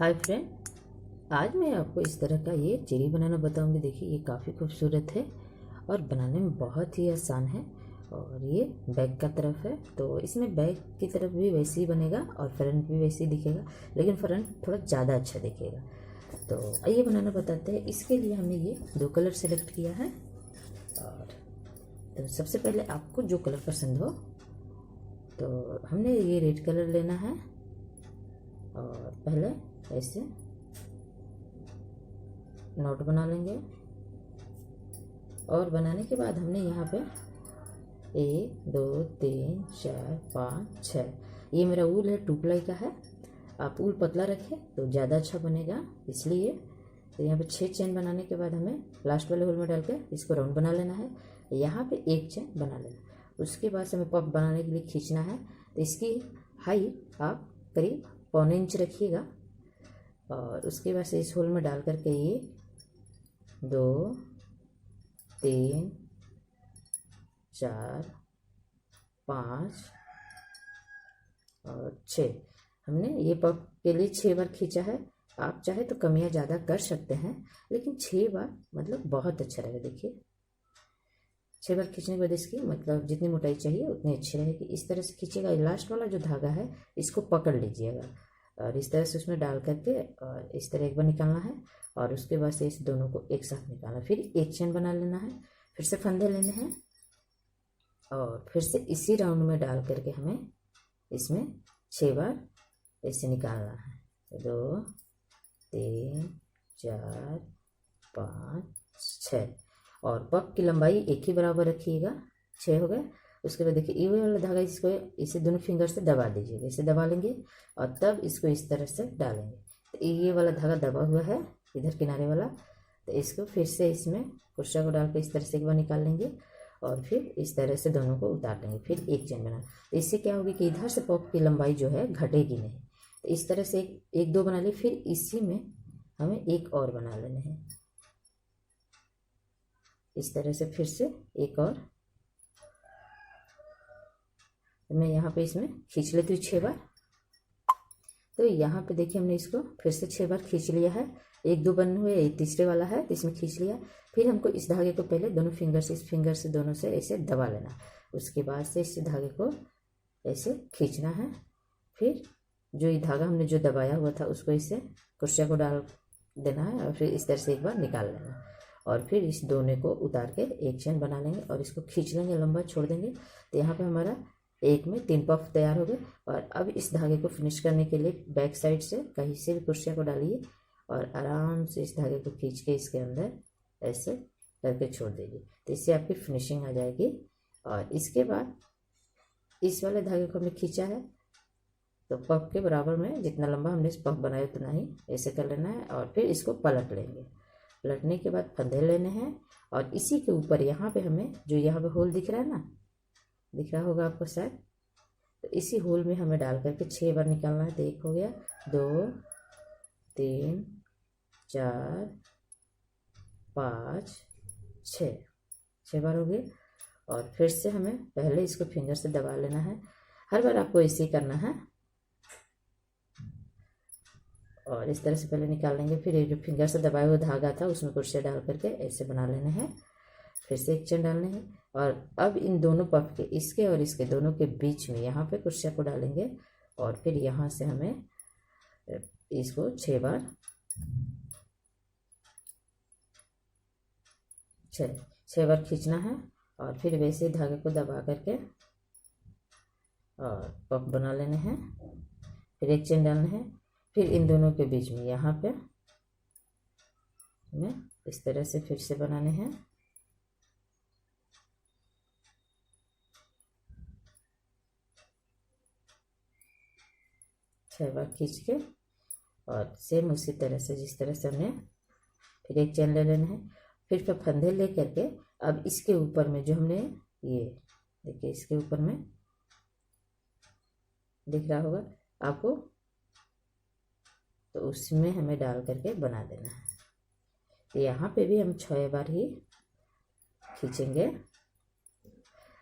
Hi friend, आज मैं आपको इस तरह का ये चेरी बनाना बताऊंगी। देखिए ये काफ़ी खूबसूरत है और बनाने में बहुत ही आसान है। और ये बैक का तरफ है, तो इसमें बैक की तरफ भी वैसे ही बनेगा और फ्रंट भी वैसे ही दिखेगा, लेकिन फ्रंट थोड़ा ज़्यादा अच्छा दिखेगा। तो आइए बनाना बताते हैं। इसके लिए हमने ये दो कलर सेलेक्ट किया है। और तो सबसे पहले आपको जो कलर पसंद हो, तो हमने ये रेड कलर लेना है। और पहले ऐसे नोट बना लेंगे और बनाने के बाद हमने यहाँ पे 1 2 3 4 5 6, ये मेरा ऊल है, 2 प्लाई का है। आप ऊल पतला रखें तो ज़्यादा अच्छा बनेगा, इसलिए। तो यहाँ पे 6 चेन बनाने के बाद हमें लास्ट वाले होल में डाल के इसको राउंड बना लेना है। यहाँ पे 1 चेन बना लेना। उसके बाद से हमें पफ बनाने के लिए खींचना है, तो इसकी हाइट आप करीब 1.25 इंच रखिएगा। और उसके बाद से इस होल में डाल करके ये 2 3 4 5 और 6, हमने ये पफ के लिए 6 बार खींचा है। आप चाहे तो कम या ज़्यादा कर सकते हैं, लेकिन 6 बार मतलब बहुत अच्छा रहेगा। देखिए 6 बार खींचने के बाद इसकी मतलब जितनी मोटाई चाहिए उतनी अच्छी रहेगी। इस तरह से खींचेगा। लास्ट वाला जो धागा है इसको पकड़ लीजिएगा और इस तरह से उसमें डाल करके और इस तरह एक बार निकालना है। और उसके बाद से इस दोनों को एक साथ निकालना, फिर एक चेन बना लेना है, फिर से फंदे लेने हैं और फिर से इसी राउंड में डाल करके हमें इसमें 6 बार ऐसे निकालना है। 2 3 4 5 6 और पफ की लंबाई एक ही बराबर रखिएगा। 6 हो गए। उसके बाद देखिए ये वाला धागा इसको इसे दोनों फिंगर से दबा दीजिएगा, इसे दबा लेंगे और तब इसको इस तरह से डालेंगे। तो ये वाला धागा दबा हुआ है इधर किनारे वाला, तो इसको फिर से इसमें कुर्सा को डाल के इस तरह से एक बार निकाल लेंगे और फिर इस तरह से दोनों को उतार लेंगे, फिर एक चेन बना। तो इससे क्या होगी कि इधर से पफ की लंबाई जो है घटेगी नहीं। तो इस तरह से एक दो बना ली, फिर इसी में हमें एक और बना लेने हैं। इस तरह से फिर से एक और, तो मैं यहाँ पे इसमें खींच लेती हूँ 6 बार। तो यहाँ पे देखिए हमने इसको फिर से 6 बार खींच लिया है। एक दो बने हुए, एक तीसरे वाला है तो इसमें खींच लिया। फिर हमको इस धागे को पहले दोनों फिंगर से, इस फिंगर से दोनों से ऐसे दबा लेना। उसके बाद से इस धागे को ऐसे खींचना है। फिर जो ये धागा हमने जो दबाया हुआ था उसको इसे कुर्सिया को डाल देना है और फिर इस तरह से एक बार निकाल लेना। और फिर इस दोनों को उतार के एक चेन बना लेंगे और इसको खींच लेंगे, लंबा छोड़ देंगे। तो यहाँ पे हमारा एक में 3 पफ तैयार हो गए। और अब इस धागे को फिनिश करने के लिए बैक साइड से कहीं से भी कुर्सिया को डालिए और आराम से इस धागे को खींच के इसके अंदर ऐसे करके छोड़ दीजिए, तो इससे आपकी फिनिशिंग आ जाएगी। और इसके बाद इस वाले धागे को हमने खींचा है, तो पफ के बराबर में जितना लंबा हमने इस पफ बनाया उतना ही ऐसे कर लेना है और फिर इसको पलट लेंगे। पलटने के बाद फंदे लेने हैं और इसी के ऊपर यहाँ पे हमें जो यहाँ पे होल दिख रहा है ना, दिख रहा होगा आपको शायद, तो इसी होल में हमें डाल करके 6 बार निकालना है। तो एक हो गया, 2 3 4 5 6 बार हो गए। और फिर से हमें पहले इसको फिंगर से दबा लेना है। हर बार आपको ऐसे ही करना है और इस तरह से पहले निकाल लेंगे। फिर ये जो फिंगर से दबाया हुआ धागा था उसमें कुर्सिया डाल करके ऐसे बना लेने हैं, फिर से एक चेन डालने हैं। और अब इन दोनों पफ के, इसके और इसके दोनों के बीच में यहाँ पे कुर्सिया को डालेंगे और फिर यहाँ से हमें इसको 6 बार 6 बार खींचना है और फिर वैसे धागे को दबा करके और पफ बना लेने हैं, फिर एक चेन डालना है। फिर इन दोनों के बीच में यहाँ पे हमें इस तरह से फिर से बनाने हैं। छह बार खींच के और सेम उसी तरह से जिस तरह से हमने, फिर एक चेन ले लेना है। फिर फंदे ले करके अब इसके ऊपर में जो हमने ये देखिए इसके ऊपर में दिख रहा होगा आपको, तो उसमें हमें डाल करके बना देना है। तो यहाँ पे भी हम 6 बार ही खींचेंगे।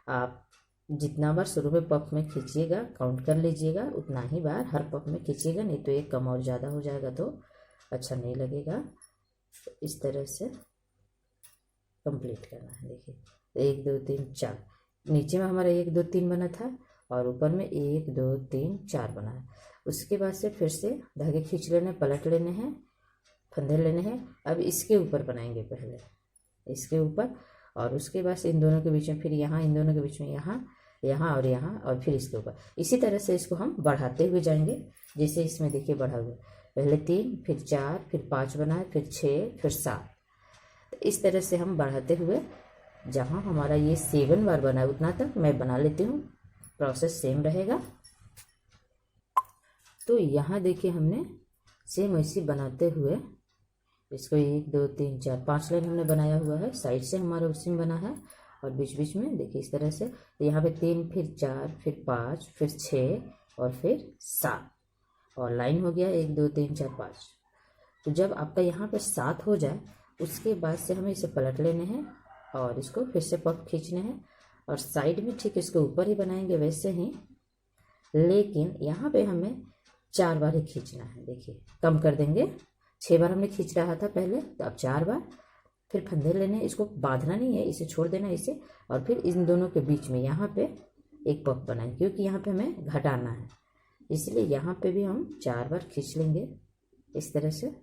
आप जितना बार शुरू में पफ में खींचिएगा काउंट कर लीजिएगा, उतना ही बार हर पफ में खींचिएगा, नहीं तो एक कम और ज़्यादा हो जाएगा तो अच्छा नहीं लगेगा। तो इस तरह से कंप्लीट करना है। देखिए 1 2 3 4, नीचे में हमारा 1 2 3 बना था और ऊपर में 1 2 3 4 बना है। उसके बाद से फिर से धागे खींच लेने, पलट लेने हैं, फंदे लेने हैं। अब इसके ऊपर बनाएंगे, पहले इसके ऊपर और उसके बाद से इन दोनों के बीच में, फिर यहाँ इन दोनों के बीच में यहाँ, यहाँ और यहाँ, और फिर इसके ऊपर। इसी तरह से इसको हम बढ़ाते हुए जाएंगे। जैसे इसमें देखिए बढ़ा हुआ, पहले 3 फिर 4 फिर 5 बनाए, फिर 6 फिर 7। तो इस तरह से हम बढ़ाते हुए, जहाँ हमारा ये 7 बार बना है उतना तक मैं बना लेती हूँ। प्रोसेस सेम रहेगा। तो यहाँ देखिए हमने सेम ऐसी बनाते हुए इसको 1 2 3 4 5 लाइन हमने बनाया हुआ है। साइड से हमारा उसी में बना है और बीच बीच में देखिए इस तरह से। तो यहाँ पे 3 फिर 4 फिर 5 फिर 6 और फिर 7 और लाइन हो गया 1 2 3 4 5। तो जब आपका यहाँ पे 7 हो जाए उसके बाद से हमें इसे पलट लेने हैं और इसको फिर से पफ खींचने हैं और साइड में ठीक इसके ऊपर ही बनाएंगे वैसे ही, लेकिन यहाँ पे हमें 4 बार ही खींचना है। देखिए कम कर देंगे, 6 बार हमने खींच रहा था पहले, तो अब 4 बार। फिर फंदे लेने, इसको बांधना नहीं है, इसे छोड़ देना इसे, और फिर इन दोनों के बीच में यहाँ पे एक पफ बनाएं, क्योंकि यहाँ पे हमें घटाना है, इसलिए यहाँ पे भी हम 4 बार खींच लेंगे इस तरह से।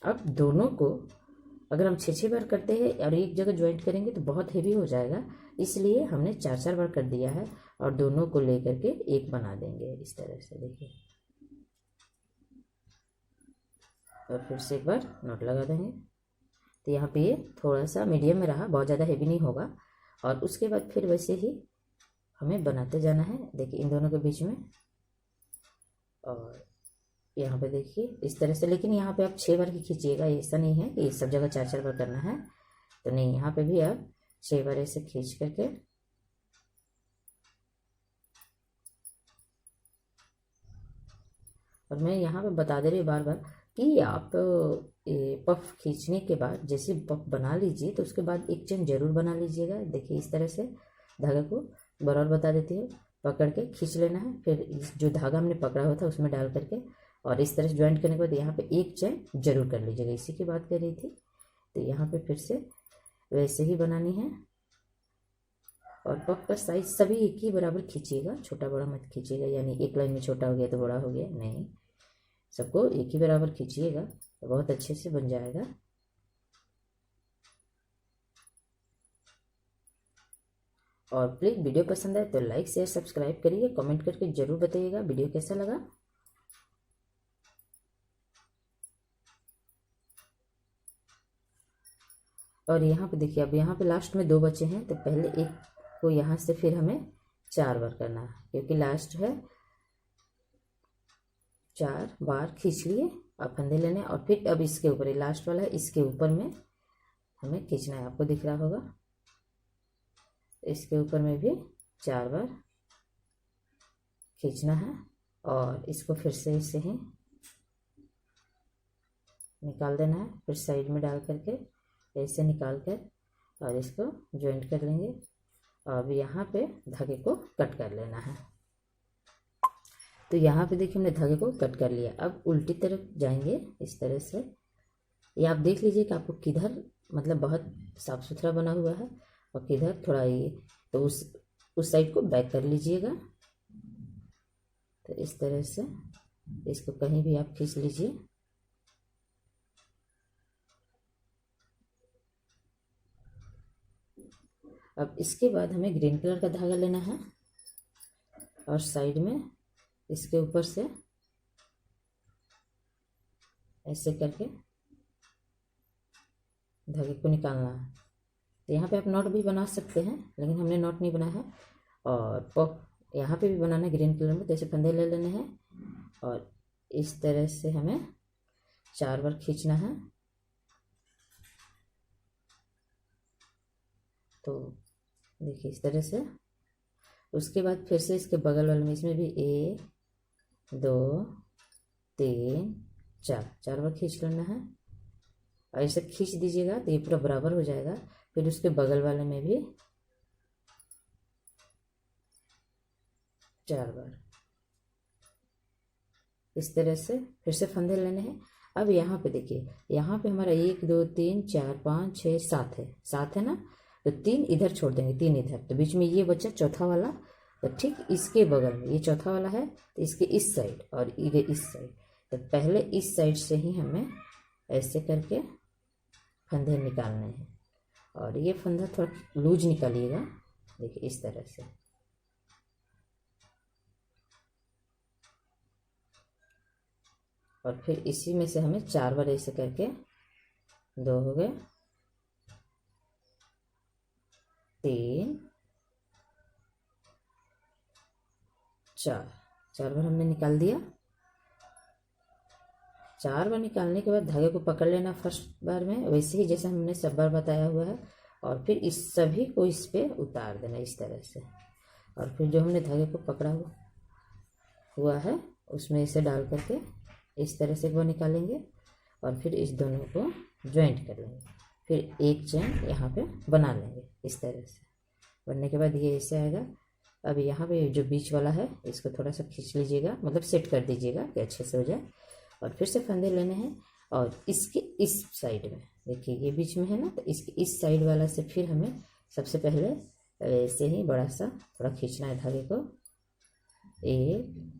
अब दोनों को अगर हम 6 बार करते हैं और एक जगह ज्वाइंट करेंगे तो बहुत हेवी हो जाएगा, इसलिए हमने 4 बार कर दिया है और दोनों को लेकर के एक बना देंगे इस तरह से। देखिए और फिर से एक बार नॉट लगा देंगे। तो यहाँ पे ये थोड़ा सा मीडियम में रहा, बहुत ज़्यादा हेवी नहीं होगा। और उसके बाद फिर वैसे ही हमें बनाते जाना है। देखिए इन दोनों के बीच में, और यहाँ पे देखिए इस तरह से। लेकिन यहाँ पे आप 6 बार की खींचिएगा, ऐसा नहीं है कि सब जगह 4 बार करना है, तो नहीं, यहाँ पे भी आप 6 बार ऐसे खींच करके और मैं यहाँ पे बता दे रही हूँ बार बार कि आप पफ खींचने के बाद जैसे पफ बना लीजिए तो उसके बाद एक चेन जरूर बना लीजिएगा। देखिए इस तरह से धागे को बराबर बता देती है, पकड़ के खींच लेना है, फिर जो धागा हमने पकड़ा हुआ था उसमें डाल करके और इस तरह से ज्वाइंट करने के बाद यहाँ पे एक चेन जरूर कर लीजिएगा। इसी की बात कर रही थी। तो यहाँ पे फिर से वैसे ही बनानी है और पफ का साइज सभी एक ही बराबर खींचिएगा, छोटा बड़ा मत खींचिएगा, यानी एक लाइन में छोटा हो गया तो बड़ा हो गया, नहीं, सबको एक ही बराबर खींचिएगा तो बहुत अच्छे से बन जाएगा। और प्लीज़ वीडियो पसंद आए तो लाइक शेयर सब्सक्राइब करिए, कमेंट करके जरूर बताइएगा वीडियो कैसा लगा। और यहाँ पे देखिए अब यहाँ पे लास्ट में 2 बचे हैं, तो पहले एक को यहाँ से फिर हमें 4 बार करना है, क्योंकि लास्ट है। 4 बार खींच लिए और फंदे लेने और फिर अब इसके ऊपर, ये लास्ट वाला है, इसके ऊपर में हमें खींचना है। आपको दिख रहा होगा, इसके ऊपर में भी 4 बार खींचना है और इसको फिर से इसे ही निकाल देना है, फिर साइड में डाल करके ऐसे निकाल कर और इसको ज्वाइंट कर लेंगे। और अब यहाँ पे धागे को कट कर लेना है। तो यहाँ पे देखिए हमने धागे को कट कर लिया। अब उल्टी तरफ जाएंगे इस तरह से। ये आप देख लीजिए कि आपको किधर मतलब बहुत साफ सुथरा बना हुआ है और किधर थोड़ा ये, तो उस साइड को बैक कर लीजिएगा। तो इस तरह से इसको कहीं भी आप खींच लीजिए। अब इसके बाद हमें ग्रीन कलर का धागा लेना है और साइड में इसके ऊपर से ऐसे करके धागे को निकालना है। तो यहाँ पे आप नॉट भी बना सकते हैं, लेकिन हमने नॉट नहीं बनाया है। और पॉप यहाँ पे भी बनाना है ग्रीन कलर में, तो ऐसे फंदे ले लेने हैं और इस तरह से हमें 4 बार खींचना है। तो देखिए इस तरह से। उसके बाद फिर से इसके बगल वाले में, इसमें भी 1 2 3 4 बार खींच लेना है और ऐसे खींच दीजिएगा तो ये पूरा बराबर हो जाएगा। फिर उसके बगल वाले में भी 4 बार इस तरह से फिर से फंदे लेने हैं। अब यहाँ पे देखिए, यहाँ पे हमारा 1 2 3 4 5 6 7 है, 7 है ना, तो 3 इधर छोड़ देंगे, 3 इधर, तो बीच में ये बचा चौथा वाला, तो ठीक इसके बगल में ये चौथा वाला है, तो इसके इस साइड और ये इस साइड, तो पहले इस साइड से ही हमें ऐसे करके फंदे निकालने हैं। और ये फंदा थोड़ा लूज निकालिएगा, देखिए इस तरह से। और फिर इसी में से हमें 4 बार ऐसे करके, 2 हो गए, 3 4 बार हमने निकाल दिया। 4 बार निकालने के बाद धागे को पकड़ लेना फर्स्ट बार में, वैसे ही जैसे हमने सब बार बताया हुआ है, और फिर इस सभी को इस पे उतार देना इस तरह से। और फिर जो हमने धागे को पकड़ा हुआ है उसमें इसे डाल करके इस तरह से एक बार निकालेंगे, और फिर इस दोनों को ज्वाइंट कर लेंगे, फिर एक चेन यहाँ पे बना लेंगे इस तरह से। बनने के बाद ये ऐसे आएगा। अब यहाँ पे जो बीच वाला है इसको थोड़ा सा खींच लीजिएगा, मतलब सेट कर दीजिएगा कि अच्छे से हो जाए। और फिर से फंदे लेने हैं, और इसके इस साइड में देखिए ये बीच में है ना, तो इसके इस साइड वाला से फिर हमें सबसे पहले ऐसे ही बड़ा सा थोड़ा खींचना है धागे को। 1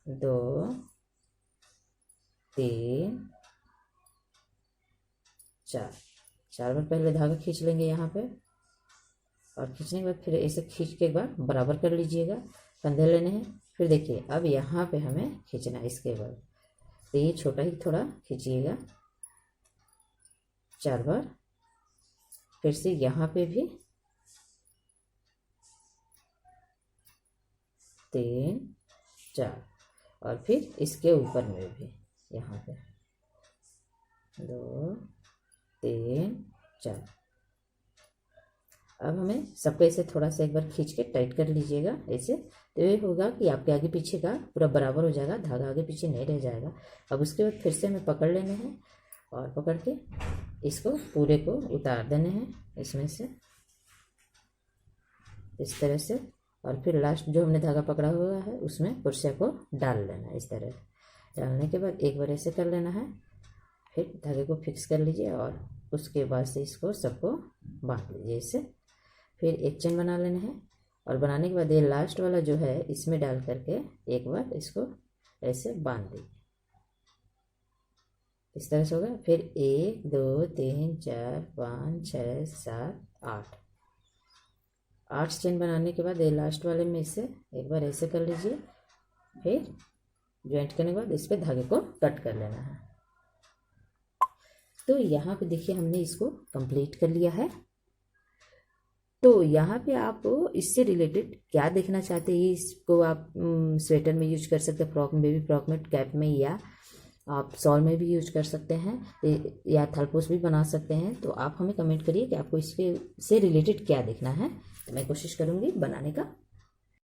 2 3 4 बार पहले धागा खींच लेंगे यहाँ पे, और खींचने के बाद फिर ऐसे खींच के एक बार बराबर कर लीजिएगा, फंदे लेने हैं। फिर देखिए अब यहाँ पे हमें खींचना है इसके बाद, तो ये छोटा ही थोड़ा खींचिएगा 4 बार। फिर से यहाँ पे भी 3 4, और फिर इसके ऊपर में भी यहाँ पे 2 3 4। अब हमें सबको ऐसे थोड़ा सा एक बार खींच के टाइट कर लीजिएगा ऐसे, तो ये होगा कि आपके आगे पीछे का पूरा बराबर हो जाएगा, धागा आगे पीछे नहीं रह जाएगा। अब उसके बाद फिर से हमें पकड़ लेने हैं, और पकड़ के इसको पूरे को उतार देने हैं इसमें से इस तरह से। और फिर लास्ट जो हमने धागा पकड़ा हुआ है उसमें कुर्सिया को डाल लेना है इस तरह। डालने के बाद एक बार ऐसे कर लेना है, फिर धागे को फिक्स कर लीजिए, और उसके बाद से इसको सबको बांध लीजिए इससे। फिर एक चेन बना लेना है, और बनाने के बाद ये लास्ट वाला जो है इसमें डाल करके एक बार इसको ऐसे बांध दीजिए इस तरह से होगा। फिर 1 2 3 4 5 6 7 8 चेन बनाने के बाद ये लास्ट वाले में इसे एक बार ऐसे कर लीजिए, फिर ज्वाइंट करने के बाद इस पर धागे को कट कर लेना है। तो यहाँ पे देखिए हमने इसको कंप्लीट कर लिया है। तो यहाँ पे आप इससे रिलेटेड क्या देखना चाहते हैं, इसको आप स्वेटर में यूज कर सकते हैं, फ्रॉक में, बेबी फ्रॉक में, कैप में, या आप शॉल में भी यूज कर सकते हैं, या थलपोस भी बना सकते हैं। तो आप हमें कमेंट करिए कि आपको इससे रिलेटेड क्या देखना है, तो मैं कोशिश करूँगी बनाने का।